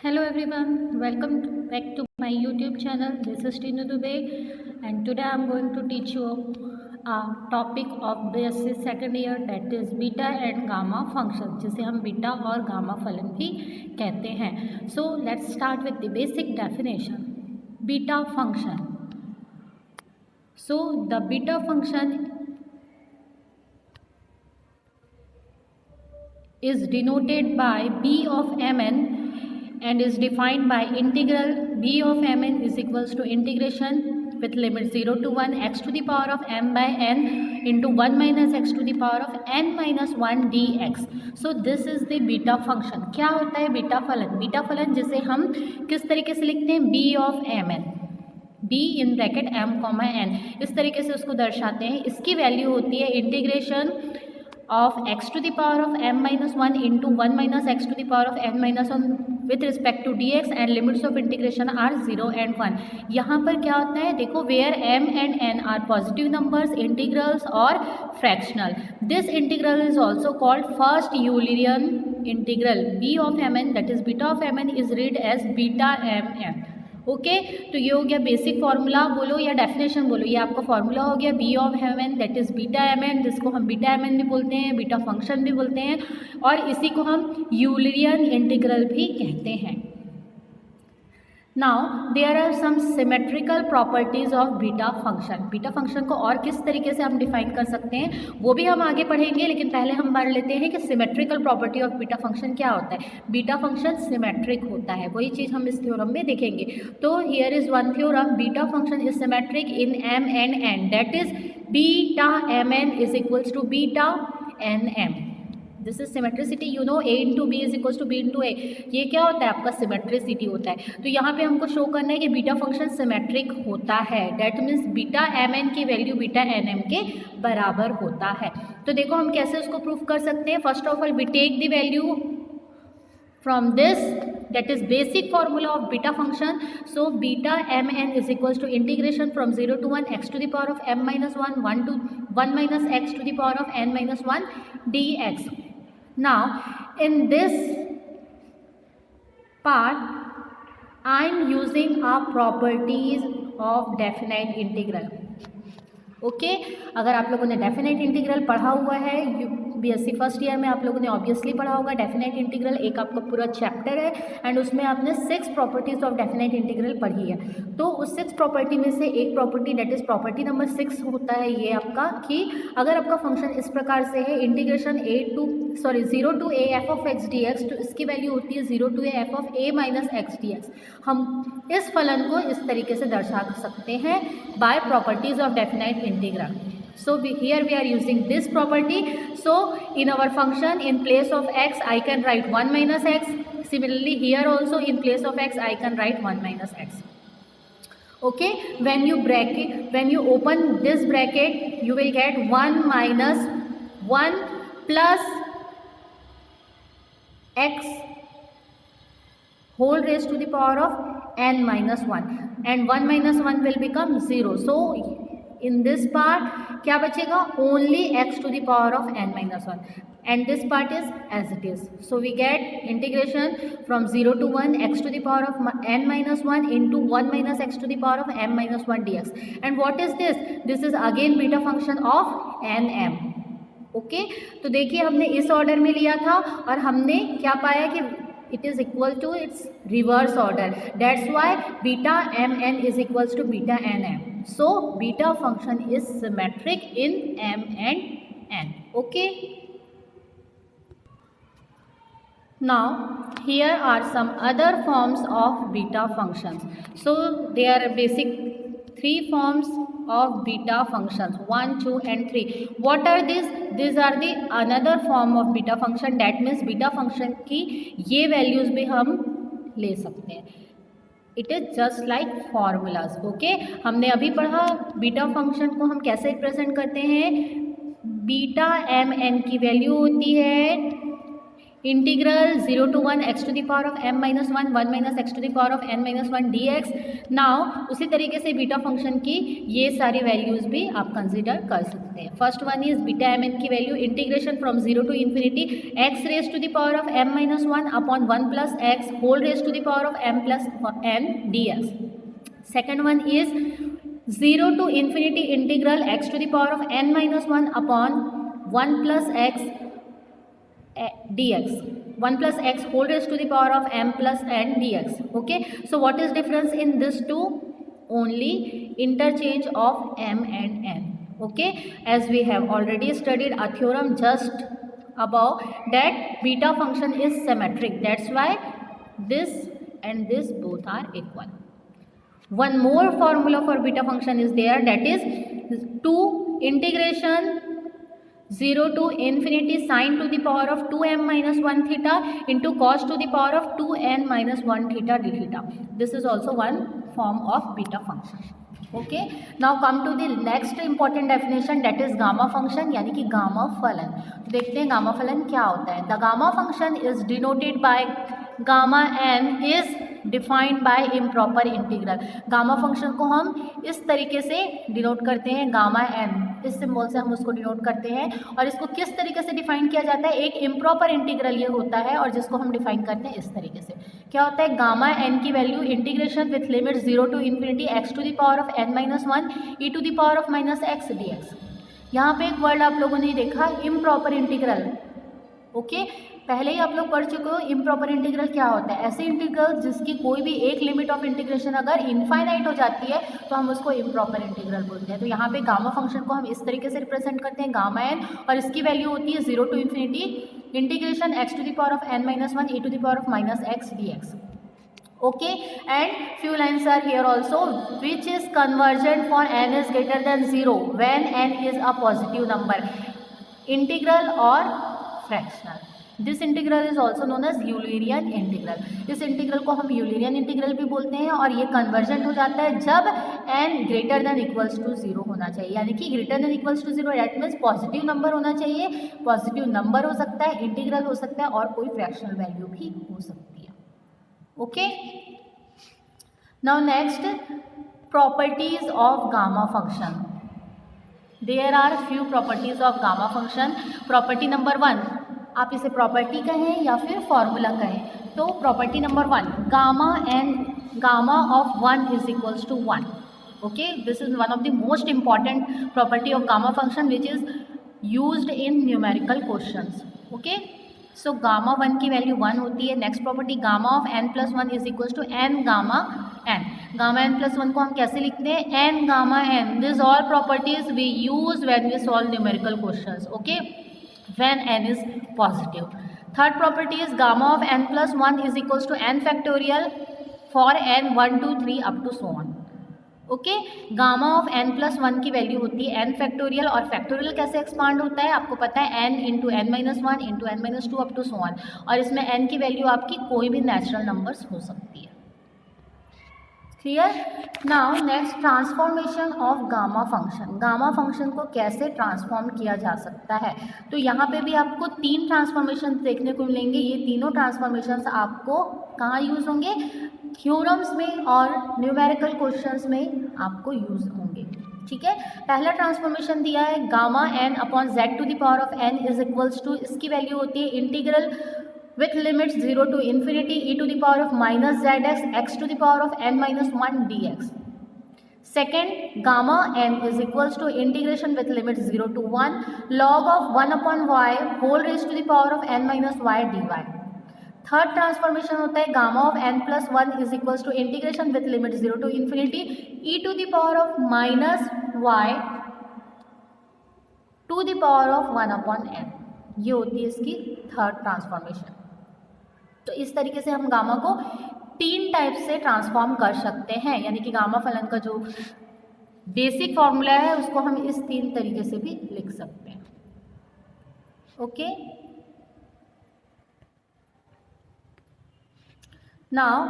Hello everyone, welcome back to my YouTube channel. This is Tinu Dubey and today I am going to teach you a topic of BSc second year, that is beta and gamma function, जिसे हम beta और gamma फलन भी कहते हैं. So let's start with the basic definition. Beta function. So the beta function is denoted by b of mn and is defined by integral b of mn is equals to integration with limit 0 to 1 x to the power of m by n into 1 minus x to the power of n minus 1 dx. So this is the beta function. क्या होता है beta फलन? Beta फलन जिसे हम किस तरीके से लिखते हैं? b of mn, b in bracket m comma n, इस तरीके से उसको दर्शाते हैं. इसकी वैल्यू होती है integration of x to the power of m minus 1 into 1 minus x to the power of n minus 1 with respect to dx and limits of integration are 0 and 1. यहाँ पर क्या होता है देखो, where m and n are positive numbers, integrals or fractional. This integral is also called first Eulerian integral. b of mn, that is beta of mn, is read as beta mn. Okay तो ये हो गया basic formula बोलो या definition बोलो, ये आपका formula हो गया B of m n, that is beta M n, जिसको हम बीटा एम एन भी बोलते हैं, बीटा फंक्शन भी बोलते हैं, और इसी को हम यूलरियन इंटीग्रल भी कहते हैं. Now there are some symmetrical properties of beta function. Beta function को और किस तरीके से हम डिफाइन कर सकते हैं वो भी हम आगे पढ़ेंगे, लेकिन पहले हम पढ़ लेते हैं कि symmetrical property of beta function क्या होता है. बीटा फंक्शन सिमेट्रिक होता है, वही चीज़ हम इस थ्योरम में देखेंगे. तो here is one theorem, beta function is symmetric in M and N, that is beta M N is equals to beta N M. This is symmetricity, you know a into B is equals to B into A. ये क्या होता है? आपका symmetricity होता है. तो यहाँ पे हमको शो करना है कि बीटा फंक्शन सिमेट्रिक होता है, that means beta M N की वैल्यू बीटा एन एम के बराबर होता है. तो देखो हम कैसे उसको प्रूफ कर सकते हैं. First of all we take the value from this, that is basic formula of beta function. So beta mn is equals to integration from 0 to 1 x to the power of m minus 1 1 to 1 minus x to the power of n minus 1 dx. Now in this part I am using a properties of definite integral. Okay अगर आप लोगों ने definite integral पढ़ा हुआ है BSc first year में, आप लोगों ने ऑब्वियसली पढ़ा होगा डेफिनेट इंटीग्रल, एक आपका पूरा चैप्टर है एंड उसमें आपने 6 प्रॉपर्टीज़ ऑफ डेफिनेट इंटीग्रल पढ़ी है. तो उस 6 प्रॉपर्टी में से एक property that is property number 6 होता है ये आपका, कि अगर आपका फंक्शन इस प्रकार से है integration 0 to a f of x d x, तो इसकी वैल्यू होती है 0 to a f of a minus x d x. हम इस फलन को इस तरीके से दर्शा सकते हैं by properties of definite integral. So here we are using this property. So in our function in place of x I can write 1 minus x. Similarly here also in place of x I can write 1 minus x. Okay, when you open this bracket you will get 1 minus 1 plus x whole raised to the power of n minus 1 and 1 minus 1 will become 0. So in this part क्या बचेगा? only x to the power of n minus 1 and this part is as it is. So we get integration from 0 to 1 x to the power of n minus 1 into 1 minus x to the power of m minus 1 dx. And what is this? This is again beta function of nm. Okay तो देखिए हमने इस order में लिया था और हमने क्या पाया कि it is equal to its reverse order. That's why beta mn is equals to beta nm. So beta function is symmetric in m and n. Okay. Now here are some other forms of beta functions. So there are basic 3 forms of beta functions, 1 2 and 3. What are these? These are the another form of beta function. That means beta function की ये values भी हम ले सकते हैं. It is just like formulas. Okay, हमने अभी पढ़ा बीटा फंक्शन को हम कैसे रिप्रेजेंट करते हैं. बीटा एम एन की वैल्यू होती है integral 0 to 1 x to the power of m minus 1 1 minus x to the power of n minus 1 dx. Now उसी तरीके से बीटा फंक्शन की ये सारी वैल्यूज़ भी आप कंसिडर कर सकते हैं. First one is beta M N की value integration from 0 to infinity x raise to the power of m minus 1 upon 1 plus x whole raise to the power of m plus n dx. Second one is 0 to infinity integral x to the power of n minus 1 upon 1 plus x dx. 1 plus x whole raised to the power of m plus n dx. Okay, so what is difference in this two? Only interchange of m and n. Okay, as we have already studied a theorem just above that beta function is symmetric, that's why this and this both are equal. One more formula for beta function is there, that is 2 integration 0 to infinity sine to the power of 2m minus 1 theta into cos to the power of 2n minus 1 theta d theta. This is also one form of beta function. Okay, now come to the next important definition, that is gamma function यानी कि gamma फलन. देखते हैं gamma फलन क्या होता है. The gamma function is denoted by gamma n is defined by improper integral. Gamma function को हम इस तरीके से डिनोट करते हैं, गामा एन इस सिंबल से हम उसको डिनोट करते हैं. और इसको किस तरीके से डिफाइन किया जाता है, एक इम्प्रॉपर इंटीग्रल ये होता है और जिसको हम डिफाइन करते हैं इस तरीके से. क्या होता है, गामा एन की value integration with limit 0 to infinity x to the power of n minus 1 e to the power of minus x dx. यहाँ पे एक वर्ड आप लोगों ने देखा, इम्प्रॉपर इंटीग्रल. ओके, पहले ही आप लोग पढ़ चुके हो इम्प्रॉपर इंटीग्रल क्या होता है. ऐसे इंटीग्रल जिसकी कोई भी एक लिमिट ऑफ इंटीग्रेशन अगर इनफाइनाइट हो जाती है तो हम उसको इम्प्रॉपर इंटीग्रल बोलते हैं. तो यहाँ पे गामा फंक्शन को हम इस तरीके से रिप्रेजेंट करते हैं, गामा एन, और इसकी वैल्यू होती है 0 to infinity integration x to the power of n minus 1 e to the power of minus x dx. Okay, and few lines are here also, which is convergent for n is greater than 0 when n is a positive number, integral or fractional. This integral is also known as Eulerian integral. इस integral को हम यूलरियन integral भी बोलते हैं और ये convergent हो जाता है जब n greater than equals to 0 होना चाहिए. यानी कि greater than equals to 0 that means positive number होना चाहिए. पॉजिटिव नंबर हो सकता है, इंटीग्रल हो सकता है और कोई फ्रैक्शनल वैल्यू भी हो सकती है. Okay, now next, properties of gamma function. There are few properties of gamma function. Property number 1, आप इसे प्रॉपर्टी कहें या फिर फॉर्मूला कहें. तो property number 1, gamma of 1 is equals to 1. Okay, this is one of the most important property of gamma function which is used in numerical questions. Okay, so gamma 1 की value 1 होती है. Next property, gamma of n plus 1 is equals to n gamma n. Gamma n plus 1 को हम कैसे लिखते हैं, n gamma n. This all properties we use when we solve numerical questions. Okay, when n is positive. Third property is gamma of n plus 1 is equals to n factorial for n 1 2 3 up to so on. Okay, gamma of n plus 1 की value होती है n factorial. और factorial कैसे expand होता है आपको पता है, n into n minus 1 into n minus 2 up to so on. और इसमें n की वैल्यू आपकी कोई भी नेचुरल नंबर्स हो सकती है. Clear. Now next, transformation of gamma function. Gamma function को कैसे ट्रांसफॉर्म किया जा सकता है. तो यहाँ पे भी आपको 3 ट्रांसफॉर्मेशन देखने को मिलेंगे. ये तीनों ट्रांसफॉर्मेशंस आपको कहाँ यूज़ होंगे, थ्योरम्स में और न्यूमेरिकल क्वेश्चंस में आपको यूज़ होंगे. ठीक है, पहला ट्रांसफॉर्मेशन दिया है gamma n upon z to the power of n is equals to, इसकी वैल्यू होती है integral with limits 0 to infinity e to the power of minus zx x to the power of n minus 1 dx. Second, gamma n is equals to integration with limits 0 to 1 log of 1 upon y whole raised to the power of n minus y dy. Third transformation होता है gamma of n plus 1 is equals to integration with limit 0 to infinity e to the power of minus y to the power of 1 upon n. ये होती है इसकी third transformation. तो इस तरीके से हम गामा को 3 टाइप से ट्रांसफॉर्म कर सकते हैं. यानी कि गामा फलन का जो बेसिक फॉर्मूला है उसको हम इस 3 तरीके से भी लिख सकते हैं. Okay, now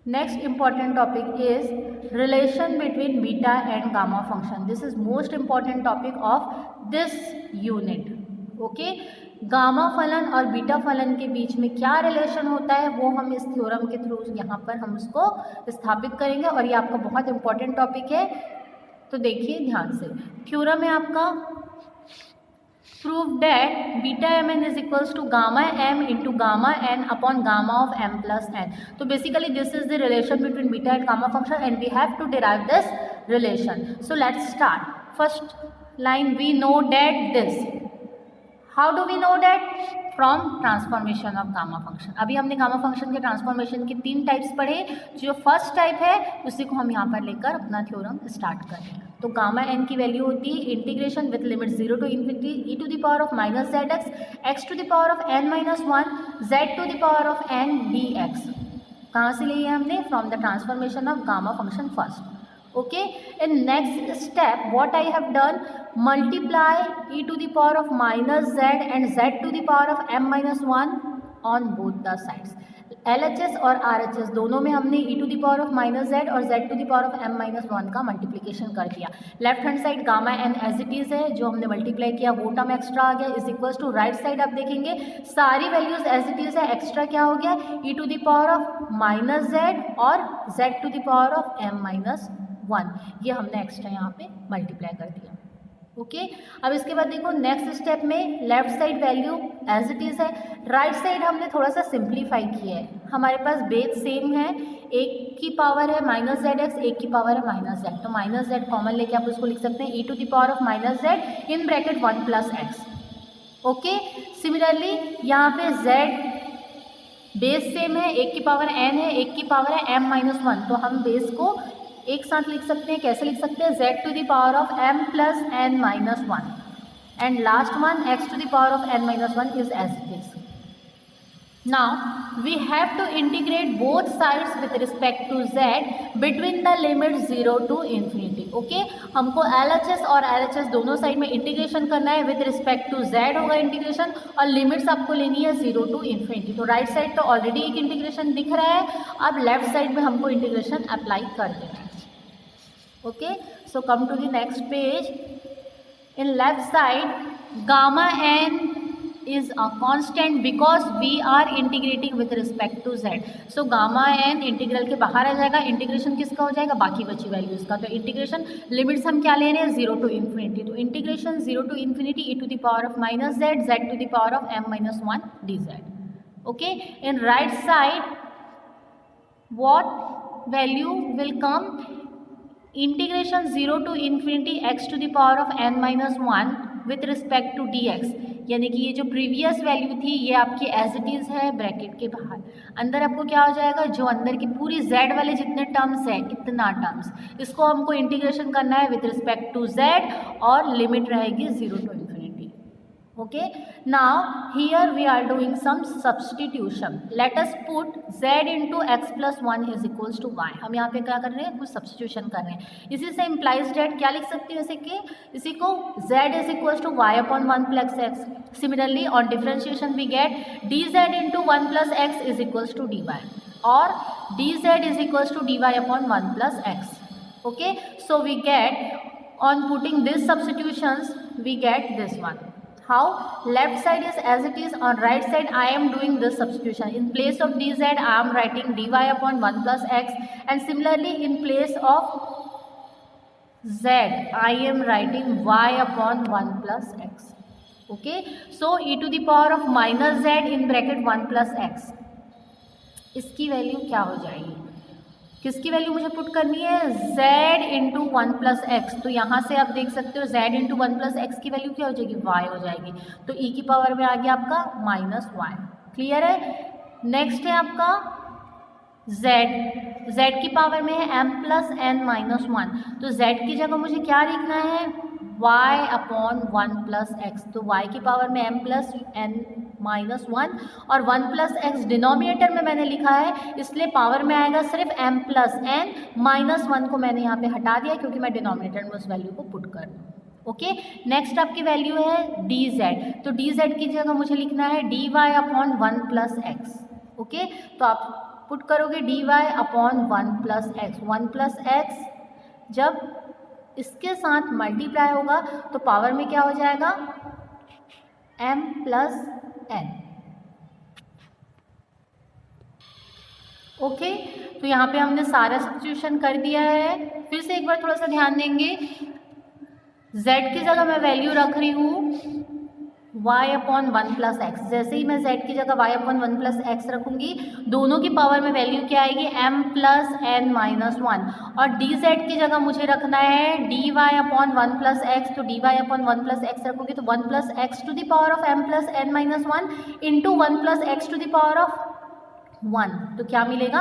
next important topic is relation between beta and gamma function. This is most important topic of this unit. Okay, gamma फलन और बीटा फलन के बीच में क्या रिलेशन होता है वो हम इस थ्योरम के थ्रू यहाँ पर हम उसको स्थापित करेंगे, और ये आपका बहुत इंपॉर्टेंट टॉपिक है, तो देखिए ध्यान से। थ्योरम है आपका, prove that beta mn is equals to gamma m into gamma n upon gamma of m plus n. So basically this is the relation between beta and gamma function, and we have to derive this relation. So let's start. First line, we know that this. How do we know that? From transformation of gamma function. अभी हमने gamma function के transformation के 3 types पढ़े, जो first type है उसी को हम यहाँ पर लेकर अपना थ्योरम स्टार्ट करेंगे। तो गामा एन की वैल्यू होती है integration with limit 0 to infinity e to the power of minus z x to the power of n minus 1 z to the power of n d x. कहाँ से लिए हमने? From the transformation of gamma function first. Okay, in next step what I have done, multiply e to the power of minus z and z to the power of m minus 1 on both the sides. LHS और RHS दोनों में हमने e to the power of minus z और z to the power of m minus 1 का multiplication कर दिया। Left hand side gamma n as it is है, जो हमने मल्टीप्लाई किया वो टर्म एक्स्ट्रा आ गया, is equals to right side आप देखेंगे सारी वैल्यूज एज इट इज़ है, एक्स्ट्रा क्या हो गया e to the power of minus z और z to the power of m minus 1, ये हमने एक्स्ट्रा यहाँ पे मल्टीप्लाई कर दिया। ओके, अब इसके बाद देखो नेक्स्ट स्टेप में left side value as it is है, राइट साइड हमने थोड़ा सा सिंप्लीफाई किया है। हमारे पास बेस सेम है, एक की पावर है माइनस जेड एक्स, एक की पावर है माइनस जेड, तो माइनस जेड कॉमन लेके आप उसको लिख सकते हैं e to the power of minus Z in bracket 1 plus X. Okay, similarly यहाँ पे जेड बेस सेम है, एक की पावर एन है, एक की पावर है एम माइनस 1, तो हम बेस को एक साथ लिख सकते हैं। कैसे लिख सकते हैं? z to the power of m plus n minus 1 and last one x to the power of n minus 1 is as it is. Now we have to integrate both sides with respect to z between the limit 0 to infinity. Okay, हमको LHS और RHS दोनों side में integration करना है, with respect to z होगा integration, और limits आपको लेनी है 0 टू इन्फिनिटी। तो राइट साइड तो ऑलरेडी एक इंटीग्रेशन दिख रहा है, अब लेफ्ट साइड में हमको इंटीग्रेशन अप्लाई कर देना है। Okay, so come to the next page. In left side, gamma n is a constant because we are integrating with respect to z. So gamma n integral के बाहर आ जाएगा, integration किसका हो जाएगा? बाकी बची वैल्यूज का। तो इंटीग्रेशन लिमिट्स हम क्या ले रहे हैं? 0 टू इन्फिनिटी। तो integration 0 to infinity e to the power of minus z z to the power of m minus 1 d z. Okay, in right side what value will come? Integration 0 to infinity x to the power of n minus 1 with respect to dx, यानी कि ये जो previous value थी ये आपकी as it is है bracket के बाहर। अंदर आपको क्या हो जाएगा? जो अंदर की पूरी z वाले जितने टर्म्स हैं इतना टर्म्स, इसको हमको इंटीग्रेशन करना है विथ रिस्पेक्ट टू z, और लिमिट रहेगी 0 to infinity. Okay, now here we are doing some substitution. Let us put z into x plus 1 is equals to y. हम यहाँ पे क्या कर रहे हैं? कुछ सब्सटीट्यूशन कर रहे हैं। इसी से implies that क्या लिख सकते हैं? जैसे कि इसी को z is equals to y upon 1 plus x. Similarly on differentiation we get dz into 1 plus x is equals to dy, or dz is equals to dy upon 1 plus x. Okay, so we get on putting these substitutions we get this one. How? Left side is as it is, on right side I am doing this substitution. In place of dz I am writing dy upon 1 plus x, and similarly in place of z I am writing y upon 1 plus x. Okay, so e to the power of minus z in bracket 1 plus x, इसकी value क्या हो जाएगी? किसकी value मुझे put करनी है? z into 1 plus x. तो यहाँ से आप देख सकते हो z इंटू 1 प्लस एक्स की वैल्यू क्या हो जाएगी? y हो जाएगी। तो e की पावर में आ गया आपका माइनस y। क्लियर है? नेक्स्ट है आपका z की पावर में है m प्लस n माइनस 1। तो z की जगह मुझे क्या लिखना है? y upon 1 plus x. तो y की पावर में m प्लस n माइनस 1, और 1 प्लस एक्स डिनोमिनेटर में मैंने लिखा है, इसलिए पावर में आएगा सिर्फ m प्लस n, माइनस 1 को मैंने यहाँ पे हटा दिया क्योंकि मैं डिनोमिनेटर में उस वैल्यू को पुट कर दूँ। ओके, नेक्स्ट आपकी वैल्यू है dz। तो dz की जगह मुझे लिखना है dy upon 1 plus X. Okay, तो आप पुट करोगे dy upon 1 plus x. 1 plus x जब इसके साथ मल्टीप्लाई होगा तो पावर में क्या हो जाएगा? m plus n। ओके, तो यहाँ पे हमने सारा सब्स्टिट्यूशन कर दिया है। फिर से एक बार थोड़ा सा ध्यान देंगे, z की जगह मैं वैल्यू रख रही हूँ y अपॉन 1 प्लस एक्स। जैसे ही मैं z की जगह y अपॉन 1 प्लस एक्स रखूंगी, दोनों की पावर में वैल्यू क्या आएगी, m प्लस n माइनस 1। और dz की जगह मुझे रखना है dy अपॉन 1 प्लस एक्स। तो dy अपॉन 1 प्लस एक्स रखूंगी तो 1 plus x to the power of m plus n minus 1 into 1 plus x to the power of 1। तो क्या मिलेगा,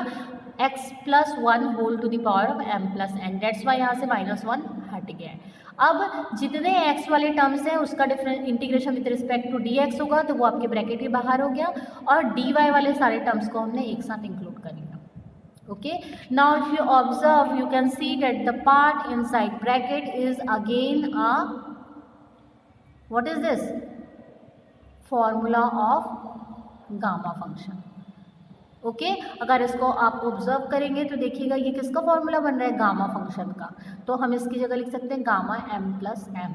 x plus 1 whole to the power of m plus n। That's why यहाँ से minus 1 हट गया है। अब जितने x वाले टर्म्स हैं उसका difference integration with respect to dx होगा, तो वो आपके ब्रैकेट के बाहर हो गया, और dy वाले सारे टर्म्स को हमने एक साथ इंक्लूड कर लिया। Okay, now if you observe you can see that the part inside bracket is again a what is this, formula of gamma function. Okay, अगर इसको आप ऑब्जर्व करेंगे तो देखिएगा ये किसका फॉर्मूला बन रहा है, गामा फंक्शन का। तो हम इसकी जगह लिख सकते हैं gamma m plus m।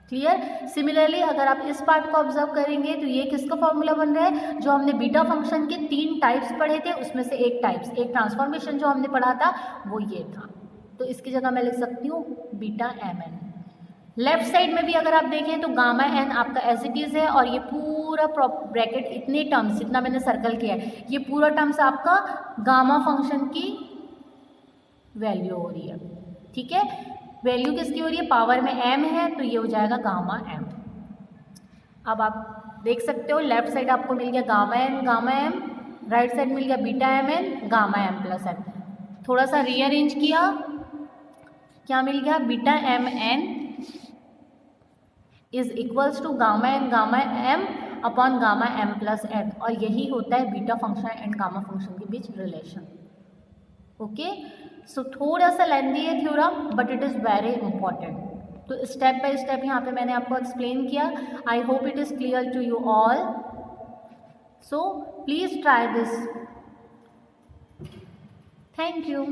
Clear. Similarly अगर आप इस पार्ट को ऑब्जर्व करेंगे तो ये किसका फॉर्मूला बन रहा है, जो हमने बीटा फंक्शन के 3 टाइप्स पढ़े थे उसमें से एक ट्रांसफॉर्मेशन जो हमने पढ़ा था वो ये था। तो इसकी जगह मैं लिख सकती हूँ बीटा mn। लेफ्ट साइड में भी अगर आप देखें तो गामा n आपका एज इट इज़ है, और ये पूरा ब्रैकेट इतने टर्म्स जितना मैंने सर्कल किया है ये पूरा टर्म्स आपका गामा फंक्शन की वैल्यू हो रही है। ठीक है, वैल्यू किसकी हो रही है, पावर में m है तो ये हो जाएगा गामा m। अब आप देख सकते हो लेफ्ट साइड आपको मिल गया gamma n gamma m, right side मिल गया beta mn gamma m plus n। थोड़ा सा रीअरेंज किया, क्या मिल गया, beta mn is equals to gamma m upon gamma m plus n, और यही होता है beta function and gamma function के बीच रिलेशन। ओके, सो थोड़ा सा लेंथी है theorem but it is very important. तो स्टेप बाय स्टेप यहाँ पे मैंने आपको एक्सप्लेन किया। I hope it is clear to you all, so please try this. Thank you.